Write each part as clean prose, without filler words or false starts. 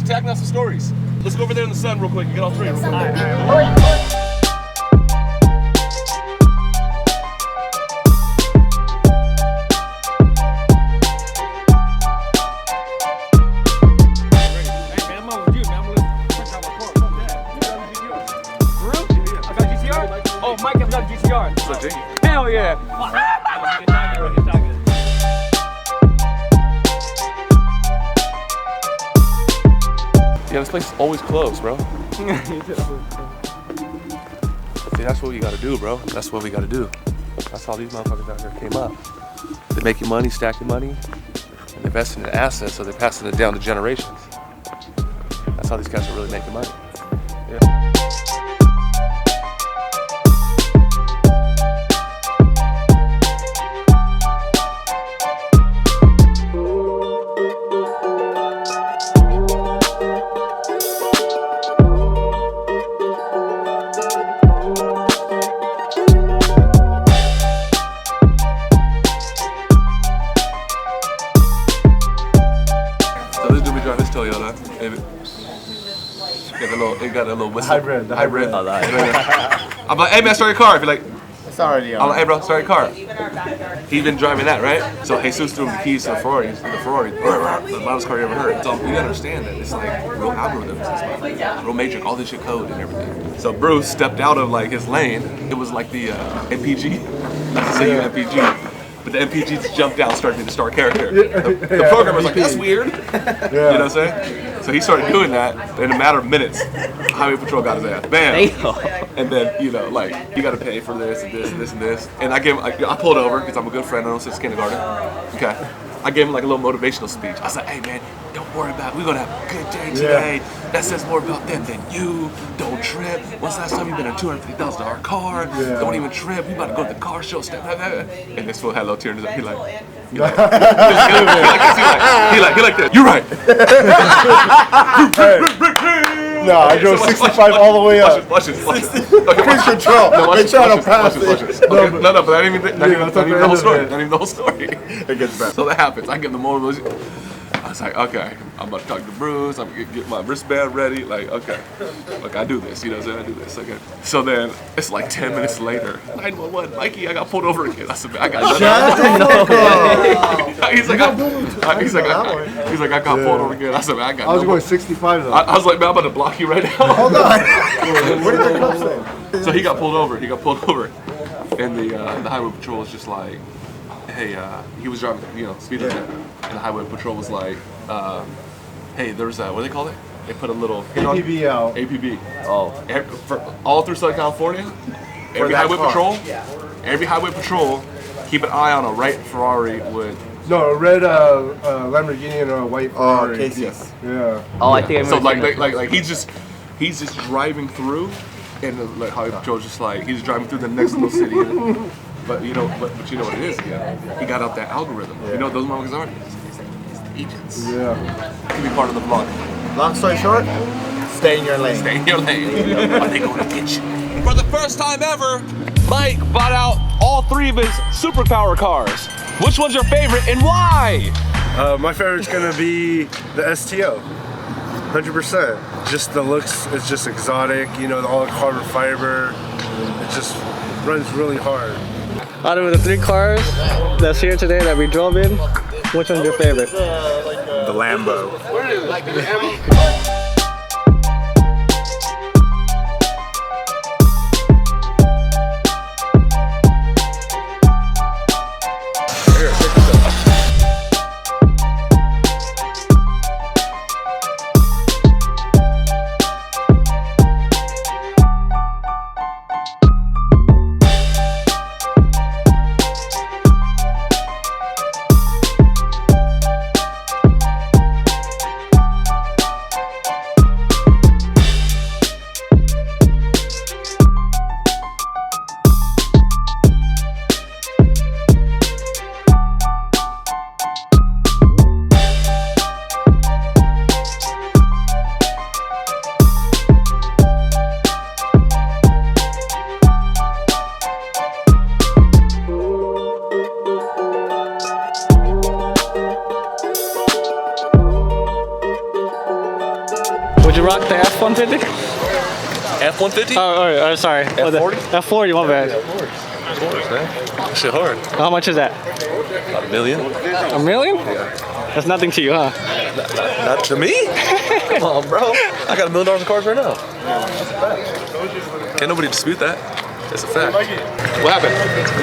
tagging out some stories. Let's go over there in the sun real quick and get all three. Real quick. Oh, Mike has got GTR. So, Jiggy. Hell yeah. Yeah, this place is always closed, bro. See, that's what you gotta do, bro. That's what we gotta do. That's how these motherfuckers out here came up. They're making money, stacking money, and investing in assets, so they're passing it down to generations. That's how these guys are really making money. Yeah. Toyota. It got a little whistle. The hybrid. I'm like, hey man, start your car. If you're like, it's already on. I'm like, hey bro, start your car. He's been driving that, right? So Jesus threw him the keys to the Ferrari. The loudest car you ever heard. So you gotta understand that it's like real algorithms, real matrix, all this shit code and everything. So Bruce stepped out of like his lane. It was like the MPG, not to say MPG. But the MPG just jumped out and started being the star character. The programmer's like, that's weird. You know what I'm saying? So he started doing that, and in a matter of minutes, Highway Patrol got his ass. Bam! And then, you know, like, you gotta pay for this and this and this and this. And I pulled over, because I'm a good friend, I know since kindergarten. Okay. I gave him like a little motivational speech. I was like, hey man, don't worry about it. We're gonna have a good day today. That says more about them than you. Don't trip. When's the last time you've been in a $250,000 car? Don't even trip. We about to go to the car show. And this fool had a little tear in his eye. He like this. You're right. No, I drove 65 all the way up. Watch this. Cruise control. Watch trying to pass this. it. No, but that ain't even the whole story. Not even the whole story. It gets better. So that happens. I give them more motivation. I was like, okay, I'm about to talk to Bruce. I'm gonna get my wristband ready. Like, okay, like I do this. You know what I'm saying? I do this. Okay. So then it's like 10 minutes later. 911, Mikey, I got pulled over again. I said, I got He's like, I got pulled over again. I said, man, I got. I was going 65 though. I was like, man, I'm about to block you right now. Hold on. What did the cops say? So he got pulled over. And the highway patrol was just like, hey, he was driving, speed limit, and the highway patrol was like, hey, there's what do they call it? They put a little APB out. APB. Oh. For all through Southern California, every highway patrol, keep an eye on a right Ferrari with. No, a red Lamborghini and a white Ferrari. Yes. Yeah. Oh, I think I remember. So like he's just driving through, and like highway patrol's just like he's driving through the next little city. But you know what it is? Yeah. He got out that algorithm. Yeah. You know what those motherfuckers are? It's the agents. Yeah. To be part of the vlog. Long story short, stay in your lane. Stay in your lane. Or they gonna get you. For the first time ever, Mike bought out all three of his superpower cars. Which one's your favorite and why? My favorite's gonna be the STO. 100%. Just the looks, it's just exotic. All the carbon fiber. It just runs really hard. Out of the three cars that's here today that we drove in, which one's your favorite? The Lambo. The F-150? F-150? Oh, sorry. F40? F40, my bad. Of course, man. That shit hard. How much is that? About $1 million. $1 million? Yeah. That's nothing to you, huh? Not to me? Come on, bro. I got $1 million in cars right now. That's a fact. Can't nobody dispute that. That's a fact. What happened?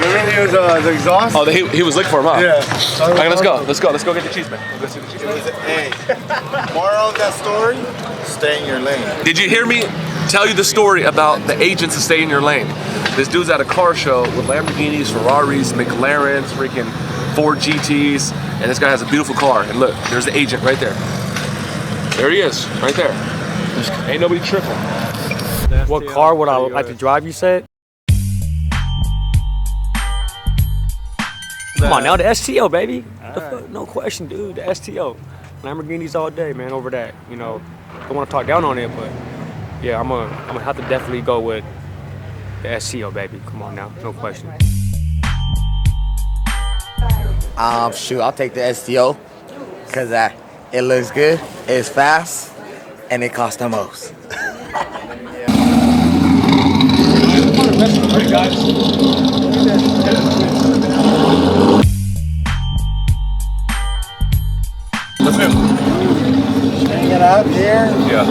Remember he was the exhaust? Oh, he was looking for him, huh? Yeah. Okay, let's go. Let's go get the cheese, man. Let's go see the cheese, man. Hey, moral of that story, stay in your lane. Did you hear me tell you the story about the agents to stay in your lane? This dude's at a car show with Lamborghinis, Ferraris, McLarens, freaking Ford GTs, and this guy has a beautiful car. And look, there's the agent right there. There he is, right there. Ain't nobody tripping. What car would I like to drive, you said? Come on now, the STO, baby. No question, dude, the STO. Lamborghinis all day, man, over that. You know, don't want to talk down on it, but yeah, I'm gonna have to definitely go with the STO, baby. Come on now, no question. Shoot, I'll take the STO because it looks good, it's fast, and it costs the most. Let's go. Hanging out here, Yeah.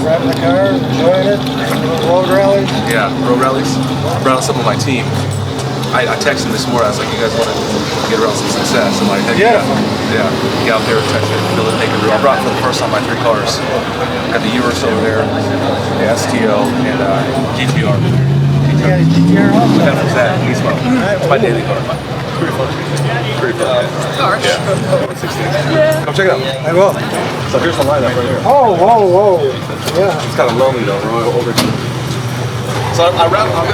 driving the car, enjoying it, little road rallies. Yeah, road rallies. I brought out some of my team. I texted him this morning. I was like, you guys want to get around some success? I'm like, heck yeah. Yeah, get out there and touch it, feel it, make it real. I brought for the first time my 3 cars. Got the Urus over there, the STO, and GTR. Yeah, GTR also. That was that. He's it's my daily car. Pretty fun. Pretty fun. Yeah. Come check it out. I will. So here's the lineup right here. Oh, whoa. Yeah. It's kind of lonely though. We're over. So I wrapped up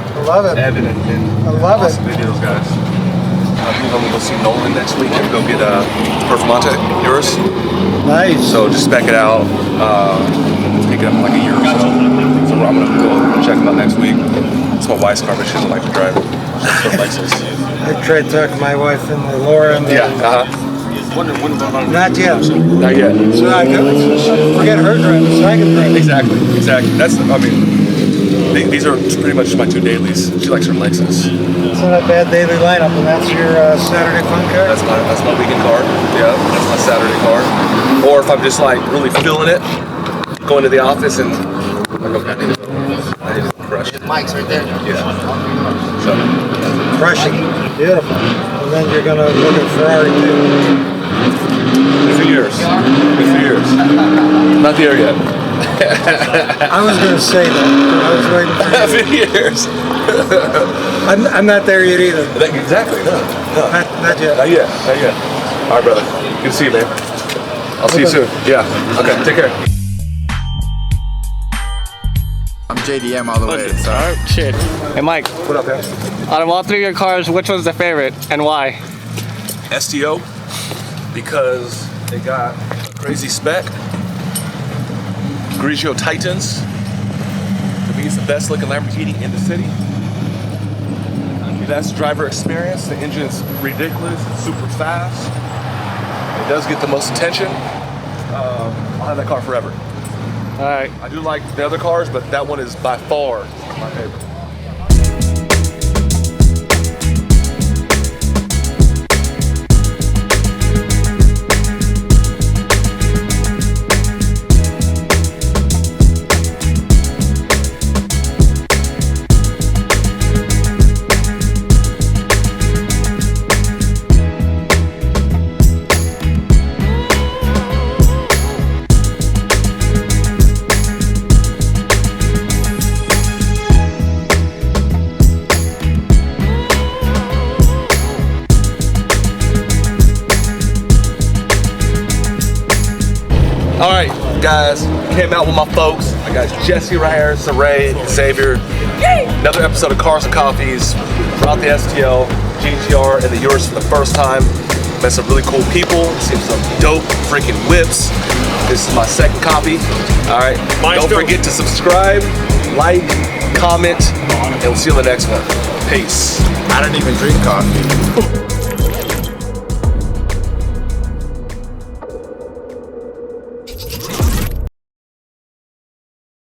I love it. Evan and I love it. awesome videos, guys. I'm gonna go see Nolan next week and go get a Performante, yours. Nice. So just spec it out. Pick it up in like a year or so. So I'm gonna go check them out next week. It's my wife's car, but she doesn't like to drive it. She likes this. I tried to talk my wife and Laura and Yeah. not yet. Not yet. So I forget her driving, so I can drive. Exactly. That's. I mean, these are pretty much my 2 dailies. She likes her Lexus. It's not a bad daily lineup, and that's your Saturday fun car? That's my weekend car. Yeah, that's my Saturday car. Or if I'm just like really feeling it, going to the office and like, okay, I need to crush it. Mike's right there. Yeah. So Crushing. Beautiful. And then you're going to look at Ferrari too. good for years. Good for years. Not there yet. I was going to say that. I was waiting for you. For years. I'm not there yet either. Exactly. No. Not yet. Not yet. All right, brother. Good to see you, man. I'll see you soon. Yeah. Okay. Take care. I'm JDM all the way. So. Alright, shit. Hey, Mike, What up, man? out of all 3 of your cars, which one's the favorite and why? STO, because they got crazy spec. Grigio Titans. To me, it's the best looking Lamborghini in the city. Best driver experience. The engine's ridiculous. It's super fast. It does get the most attention. I'll have that car forever. Alright. I do like the other cars, but that one is by far my favorite. All right, guys, came out with my folks. I got Jesse right here, Saray, Xavier. Another episode of Cars and Coffees. Brought the STL, GTR, and the Urus for the first time. Met some really cool people. Seen some dope freaking whips. This is my second copy. All right, don't forget to subscribe, like, comment, and we'll see you on the next one. Peace. I don't even drink coffee.